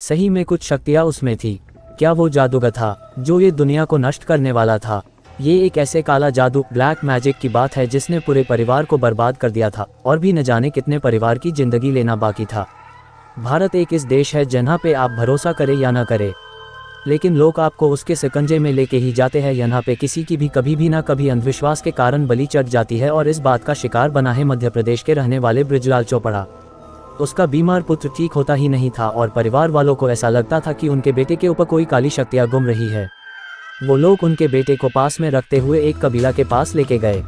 सही में कुछ शक्तियाँ उसमें थी। क्या वो जादूगर था जो ये दुनिया को नष्ट करने वाला था? ये एक ऐसे काला जादू, ब्लैक मैजिक की बात है जिसने पूरे परिवार को बर्बाद कर दिया था और भी न जाने कितने परिवार की जिंदगी लेना बाकी था। भारत एक इस देश है जहाँ पे आप भरोसा करें या ना करें, लेकिन लोग आपको उसके शिकंजे में लेके ही जाते हैं। यहाँ पे किसी की भी कभी भी ना कभी अंधविश्वास के कारण बलि चढ़ जाती है और इस बात का शिकार बना है मध्य प्रदेश के रहने वाले बृजलाल चोपड़ा। उसका बीमार पुत्र ठीक होता ही नहीं था और परिवार वालों को ऐसा लगता था कि उनके बेटे के ऊपर कोई काली शक्तियाँ घूम रही है। वो लोग उनके बेटे को पास में रखते हुए एक कबीला के पास लेके गए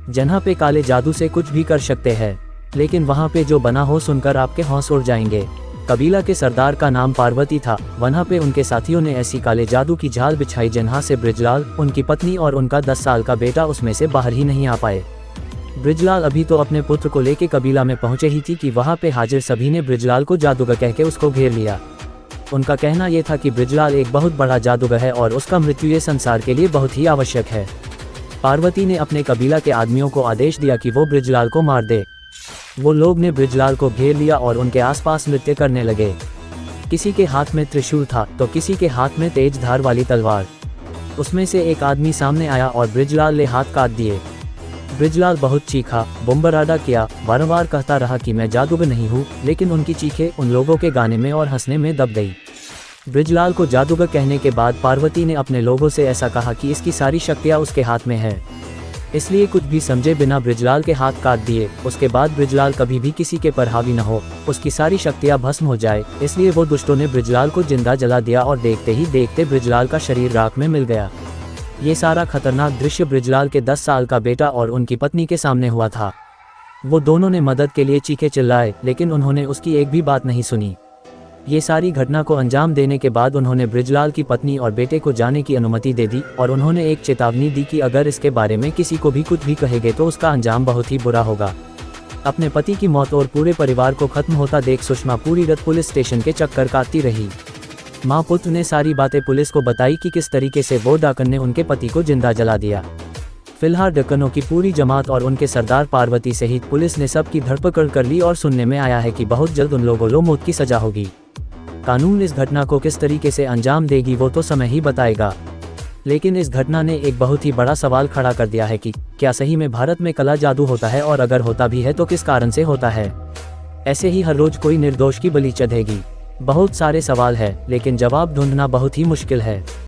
जहाँ पे काले जादू से कुछ भी कर सकते हैं, लेकिन वहाँ पे जो बना हो सुनकर आपके होश उड़ जाएंगे। कबीला के सरदार का नाम पार्वती था। वहाँ पे उनके साथियों ने ऐसी काले जादू की जाल बिछाई जहाँ से बृजलाल, उनकी पत्नी और उनका 10 साल का बेटा उसमें से बाहर ही नहीं आ पाए। बृजलाल अभी तो अपने पुत्र को लेके कबीला में पहुंचे ही थी कि वहाँ पे हाजिर सभी ने बृजलाल को जादूगर कह के उसको घेर लिया। उनका कहना यह था कि बृजलाल एक बहुत बड़ा जादूगर है और उसका मृत्यु ये संसार के लिए बहुत ही आवश्यक है। पार्वती ने अपने कबीला के आदमियों को आदेश दिया कि वो बृजलाल को मार दे। वो लोग ने बृजलाल को घेर लिया और उनके आसपास नृत्य करने लगे। किसी के हाथ में त्रिशूल था तो किसी के हाथ में तेज धार वाली तलवार। उसमें से एक आदमी सामने आया और बृजलाल ने हाथ काट दिए। बृजलाल बहुत चीखा, बुम्बराडा किया, बारंबार कहता रहा कि मैं जादूगर नहीं हूँ, लेकिन उनकी चीखें उन लोगों के गाने में और हंसने में दब गई। बृजलाल को जादूगर कहने के बाद पार्वती ने अपने लोगों से ऐसा कहा कि इसकी सारी शक्तियाँ उसके हाथ में है, इसलिए कुछ भी समझे बिना बृजलाल के हाथ काट दिए। उसके बाद बृजलाल कभी भी किसी के पर हावी न हो, उसकी सारी शक्तियाँ भस्म हो जाए, इसलिए वो दुष्टों ने बृजलाल को जिंदा जला दिया और देखते ही देखते बृजलाल का शरीर राख में मिल गया। ये सारा खतरनाक दृश्य बृजलाल के 10 साल का बेटा और उनकी पत्नी के सामने हुआ था। वो दोनों ने मदद के लिए चीखे चिल्लाए, लेकिन उन्होंने उसकी एक भी बात नहीं सुनी। ये सारी घटना को अंजाम देने के बाद उन्होंने बृजलाल की पत्नी और बेटे को जाने की अनुमति दे दी और उन्होंने एक चेतावनी दी कि अगर इसके बारे में किसी को भी कुछ भी कहेंगे तो उसका अंजाम बहुत ही बुरा होगा। अपने पति की मौत और पूरे परिवार को खत्म होता देख सुषमा पूरी रात पुलिस स्टेशन के चक्कर काटती रही। माँ पुत्र ने सारी बातें पुलिस को बताई कि किस तरीके से वो डाकन ने उनके पति को जिंदा जला दिया। फिलहाल डकनों की पूरी जमात और उनके सरदार पार्वती सहित पुलिस ने सबकी धरपकड़ कर ली और सुनने में आया है कि बहुत जल्द उन लोगों को मौत की सजा होगी। कानून इस घटना को किस तरीके से अंजाम देगी वो तो समय ही बताएगा, लेकिन इस घटना ने एक बहुत ही बड़ा सवाल खड़ा कर दिया है कि क्या सही में भारत में काला जादू होता है, और अगर होता भी है तो किस कारण से होता है। ऐसे ही हर रोज कोई निर्दोष की बलि चढ़ेगी। बहुत सारे सवाल है, लेकिन जवाब ढूंढना बहुत ही मुश्किल है।